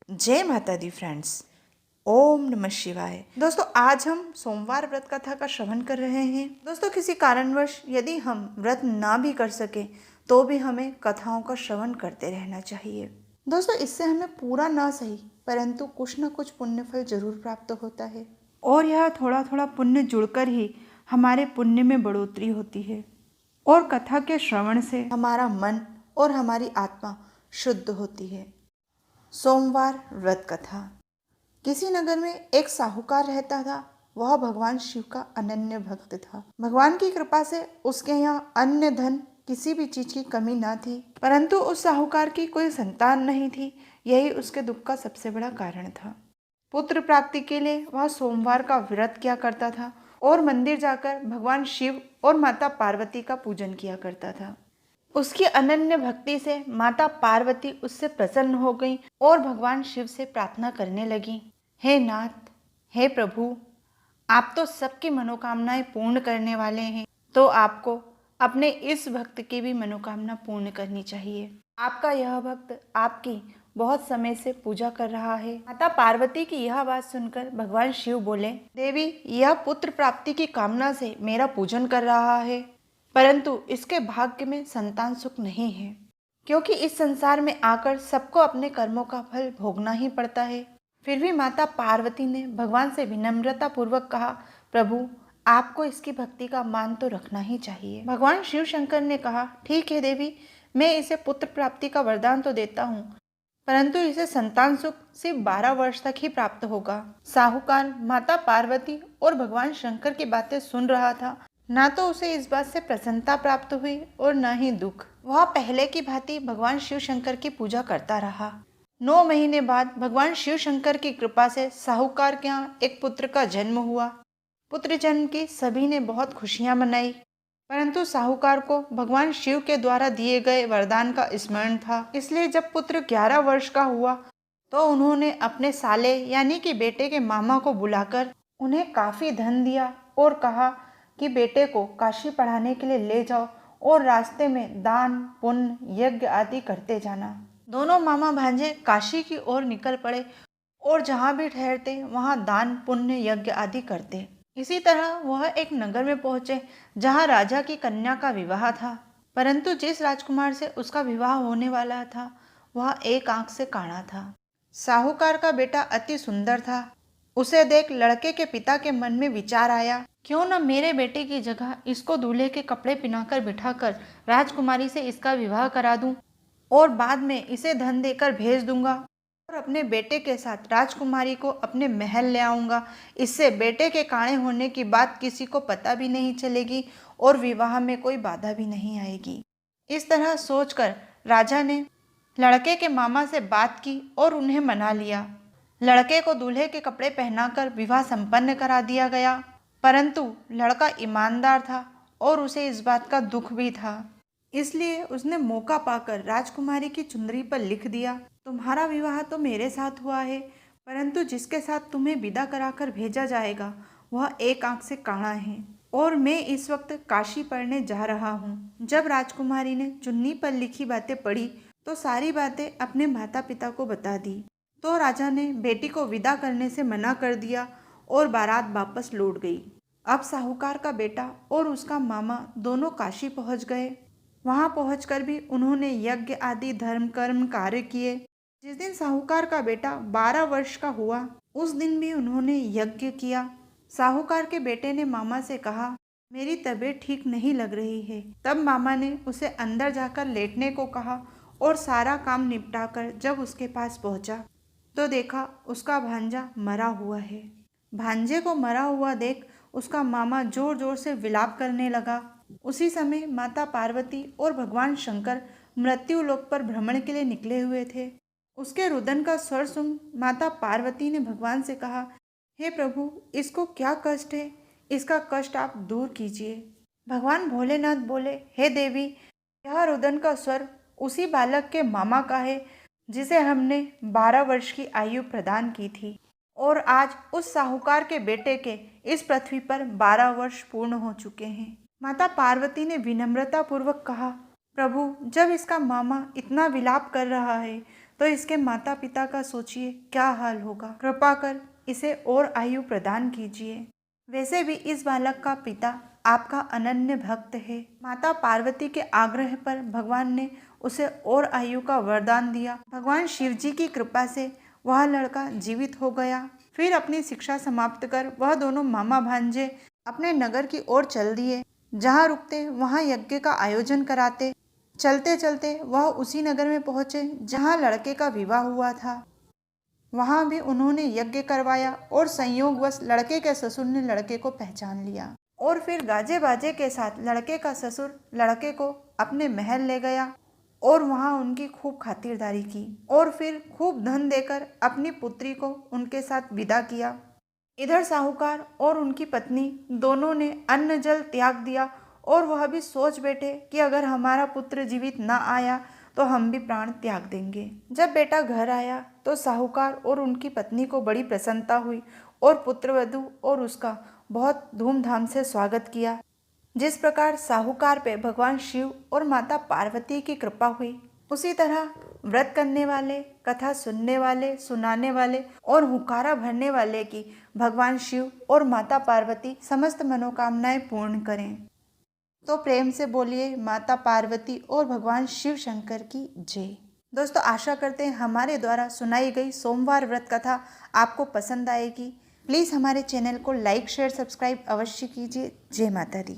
जय माता दी फ्रेंड्स। ओम नमः शिवाय। दोस्तों, आज हम सोमवार व्रत कथा का श्रवण कर रहे हैं। दोस्तों, किसी कारणवश यदि हम व्रत ना भी कर सके तो भी हमें कथाओं का श्रवण करते रहना चाहिए। दोस्तों, इससे हमें पूरा ना सही परंतु कुछ न कुछ पुण्य फल जरूर प्राप्त होता है और यह थोड़ा थोड़ा पुण्य जुड़कर ही हमारे पुण्य में बढ़ोतरी होती है और कथा के श्रवण से हमारा मन और हमारी आत्मा शुद्ध होती है। सोमवार व्रत कथा। किसी नगर में एक साहूकार रहता था। वह भगवान शिव का अनन्य भक्त था। भगवान की कृपा से उसके यहाँ अन्य धन किसी भी चीज की कमी ना थी, परंतु उस साहूकार की कोई संतान नहीं थी। यही उसके दुख का सबसे बड़ा कारण था। पुत्र प्राप्ति के लिए वह सोमवार का व्रत किया करता था और मंदिर जाकर भगवान शिव और माता पार्वती का पूजन किया करता था। उसकी अनन्य भक्ति से माता पार्वती उससे प्रसन्न हो गई और भगवान शिव से प्रार्थना करने लगी, हे नाथ, हे प्रभु, आप तो सबकी मनोकामनाएं पूर्ण करने वाले हैं, तो आपको अपने इस भक्त की भी मनोकामना पूर्ण करनी चाहिए। आपका यह भक्त आपकी बहुत समय से पूजा कर रहा है। माता पार्वती की यह बात सुनकर भगवान शिव बोले, देवी, यह पुत्र प्राप्ति की कामना से मेरा पूजन कर रहा है, परंतु इसके भाग्य में संतान सुख नहीं है, क्योंकि इस संसार में आकर सबको अपने कर्मों का फल भोगना ही पड़ता है। फिर भी माता पार्वती ने भगवान से विनम्रता पूर्वक कहा, प्रभु, आपको इसकी भक्ति का मान तो रखना ही चाहिए। भगवान शिव शंकर ने कहा, ठीक है देवी, मैं इसे पुत्र प्राप्ति का वरदान तो देता हूँ, परंतु इसे संतान सुख सिर्फ 12 वर्ष तक ही प्राप्त होगा। साहूकार माता पार्वती और भगवान शंकर की बातें सुन रहा था। ना तो उसे इस बात से प्रसन्नता प्राप्त हुई और न ही दुख। वह पहले की भांति भगवान शिव शंकर की पूजा करता रहा। 9 महीने बाद भगवान शिव शंकर की कृपा से साहूकार के यहाँ एक पुत्र का जन्म हुआ। पुत्र जन्म की सभी ने बहुत खुशियां मनाई, परंतु साहूकार को भगवान शिव के द्वारा दिए गए वरदान का स्मरण था। इसलिए जब पुत्र 11 वर्ष का हुआ तो उन्होंने अपने साले यानी कि बेटे के मामा को बुलाकर उन्हें काफी धन दिया और कहा कि बेटे को काशी पढ़ाने के लिए ले जाओ और रास्ते में दान पुण्य यज्ञ आदि करते जाना। दोनों मामा भांजे काशी की ओर निकल पड़े और जहाँ भी ठहरते वहाँ दान पुण्य यज्ञ आदि करते। इसी तरह वह एक नगर में पहुंचे जहाँ राजा की कन्या का विवाह था, परंतु जिस राजकुमार से उसका विवाह होने वाला था वह एक आंख से काना था। साहूकार का बेटा अति सुंदर था। उसे देख लड़के के पिता के मन में विचार आया, क्यों न मेरे बेटे की जगह इसको दूल्हे के कपड़े पहनाकर बिठाकर राजकुमारी से इसका विवाह करा दूं और बाद में इसे धन देकर भेज दूंगा और अपने बेटे के साथ राजकुमारी को अपने महल ले आऊंगा। इससे बेटे के काणे होने की बात किसी को पता भी नहीं चलेगी और विवाह में कोई बाधा भी नहीं आएगी। इस तरह सोचकर राजा ने लड़के के मामा से बात की और उन्हें मना लिया। लड़के को दूल्हे के कपड़े पहनाकर विवाह संपन्न करा दिया गया, परंतु लड़का ईमानदार था और उसे इस बात का दुख भी था। इसलिए उसने मौका पाकर राजकुमारी की चुंदरी पर लिख दिया, तुम्हारा विवाह तो मेरे साथ हुआ है, परंतु जिसके साथ तुम्हें विदा कराकर भेजा जाएगा वह एक आंख से काना है और मैं इस वक्त काशी पढ़ने जा रहा हूँ। जब राजकुमारी ने चुन्नी पर लिखी बातें पढ़ी तो सारी बातें अपने माता पिता को बता दी। तो राजा ने बेटी को विदा करने से मना कर दिया और बारात वापस लौट गई। अब साहूकार का बेटा और उसका मामा दोनों काशी पहुंच गए। वहां पहुंचकर भी उन्होंने यज्ञ आदि धर्म कर्म कार्य किए। जिस दिन साहूकार का बेटा 12 वर्ष का हुआ उस दिन भी उन्होंने यज्ञ किया। साहूकार के बेटे ने मामा से कहा, मेरी तबीयत ठीक नहीं लग रही है। तब मामा ने उसे अंदर जाकर लेटने को कहा और सारा काम निपटाकर जब उसके पास पहुंचा तो देखा उसका भांजा मरा हुआ है। भांजे को मरा हुआ देख उसका मामा जोर जोर से विलाप करने लगा। उसी समय माता पार्वती और भगवान शंकर मृत्यु लोक पर भ्रमण के लिए निकले हुए थे। उसके रुदन का स्वर सुन माता पार्वती ने भगवान से कहा, हे प्रभु, इसको क्या कष्ट है, इसका कष्ट आप दूर कीजिए। भगवान भोलेनाथ बोले, हे देवी, यह रुदन का स्वर उसी बालक के मामा का है जिसे हमने 12 वर्ष की आयु प्रदान की थी और आज उस साहूकार के बेटे के इस पृथ्वी पर 12 वर्ष पूर्ण हो चुके हैं। माता पार्वती ने विनम्रता पूर्वक कहा, प्रभु, जब इसका मामा इतना विलाप कर रहा है तो इसके माता पिता का सोचिए क्या हाल होगा। कृपा कर इसे और आयु प्रदान कीजिए। वैसे भी इस बालक का पिता आपका अनन्य भक्त है। माता पार्वती के आग्रह पर भगवान ने उसे और आयु का वरदान दिया। भगवान शिव जी की कृपा से वह लड़का जीवित हो गया। फिर अपनी शिक्षा समाप्त कर वह दोनों मामा भांजे अपने नगर की ओर चल दिए। जहाँ रुकते वहाँ यज्ञ का आयोजन कराते। चलते चलते वह उसी नगर में पहुँचे जहाँ लड़के का विवाह हुआ था। वहाँ भी उन्होंने यज्ञ करवाया और संयोगवश लड़के के ससुर ने लड़के को पहचान लिया और फिर गाजे बाजे के साथ लड़के का ससुर लड़के को अपने महल ले गया और वहाँ उनकी खूब खातिरदारी की और फिर खूब धन देकर अपनी पुत्री को उनके साथ विदा किया। इधर साहूकार और उनकी पत्नी दोनों ने अन्न जल त्याग दिया और वह भी सोच बैठे कि अगर हमारा पुत्र जीवित न आया तो हम भी प्राण त्याग देंगे। जब बेटा घर आया तो साहूकार और उनकी पत्नी को बड़ी प्रसन्नता हुई और पुत्रवधू और उसका बहुत धूमधाम से स्वागत किया। जिस प्रकार साहूकार पे भगवान शिव और माता पार्वती की कृपा हुई, उसी तरह व्रत करने वाले, कथा सुनने वाले, सुनाने वाले और हुकारा भरने वाले की भगवान शिव और माता पार्वती समस्त मनोकामनाएं पूर्ण करें। तो प्रेम से बोलिए माता पार्वती और भगवान शिव शंकर की जय। दोस्तों, आशा करते हैं हमारे द्वारा सुनाई गई सोमवार व्रत कथा आपको पसंद आएगी। प्लीज़ हमारे चैनल को लाइक शेयर सब्सक्राइब अवश्य कीजिए। जय माता दी।